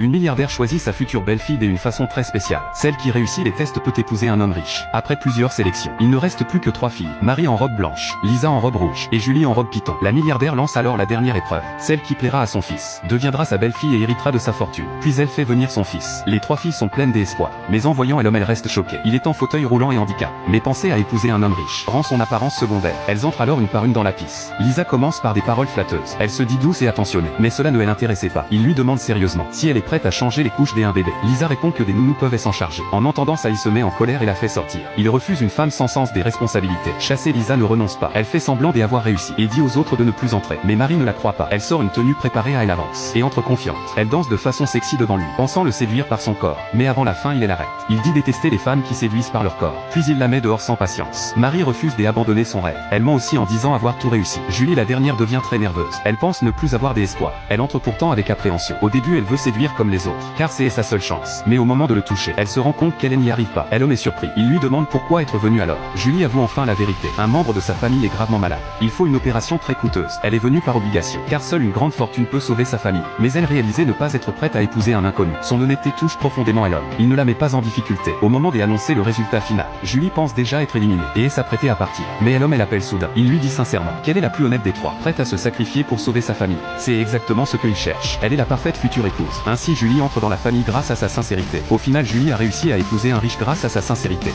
Une milliardaire choisit sa future belle-fille d'une façon très spéciale. Celle qui réussit les tests peut épouser un homme riche. Après plusieurs sélections, il ne reste plus que 3 filles. Marie en robe blanche, Lisa en robe rouge et Julie en robe python. La milliardaire lance alors la dernière épreuve. Celle qui plaira à son fils deviendra sa belle-fille et héritera de sa fortune. Puis elle fait venir son fils. Les 3 filles sont pleines d'espoir. Mais en voyant l'homme, elle reste choquée. Il est en fauteuil roulant et handicap. Mais penser à épouser un homme riche rend son apparence secondaire. Elles entrent alors une par une dans la piste. Lisa commence par des paroles flatteuses. Elle se dit douce et attentionnée. Mais cela ne l'intéressait pas. Il lui demande sérieusement si elle est prête à changer les couches d'un bébé. Lisa répond que des nounous peuvent s'en charger. En entendant ça, il se met en colère et la fait sortir. Il refuse une femme sans sens des responsabilités. Chassée, Lisa ne renonce pas. Elle fait semblant d'y avoir réussi et dit aux autres de ne plus entrer. Mais Marie ne la croit pas. Elle sort une tenue préparée à elle avance et entre confiante. Elle danse de façon sexy devant lui, pensant le séduire par son corps. Mais avant la fin, il l'arrête. Il dit détester les femmes qui séduisent par leur corps. Puis il la met dehors sans patience. Marie refuse d'abandonner son rêve. Elle ment aussi en disant avoir tout réussi. Julie, la dernière, devient très nerveuse. Elle pense ne plus avoir d'espoir. Elle entre pourtant avec appréhension. Au début, elle veut séduire comme les autres, car c'est sa seule chance. Mais au moment de le toucher, elle se rend compte qu'elle n'y arrive pas. L'homme est surpris. Il lui demande pourquoi être venu alors. Julie avoue enfin la vérité. Un membre de sa famille est gravement malade. Il faut une opération très coûteuse. Elle est venue par obligation, car seule une grande fortune peut sauver sa famille. Mais elle réalisait ne pas être prête à épouser un inconnu. Son honnêteté touche profondément à l'homme. Il ne la met pas en difficulté. Au moment d'annoncer le résultat final, Julie pense déjà être éliminée et est s'apprêter à partir. Mais l'homme l'appelle soudain. Il lui dit sincèrement qu'elle est la plus honnête des 3, prête à se sacrifier pour sauver sa famille. C'est exactement ce qu'il cherche. Elle est la parfaite future épouse. Ainsi, Julie entre dans la famille grâce à sa sincérité. Au final, Julie a réussi à épouser un riche grâce à sa sincérité.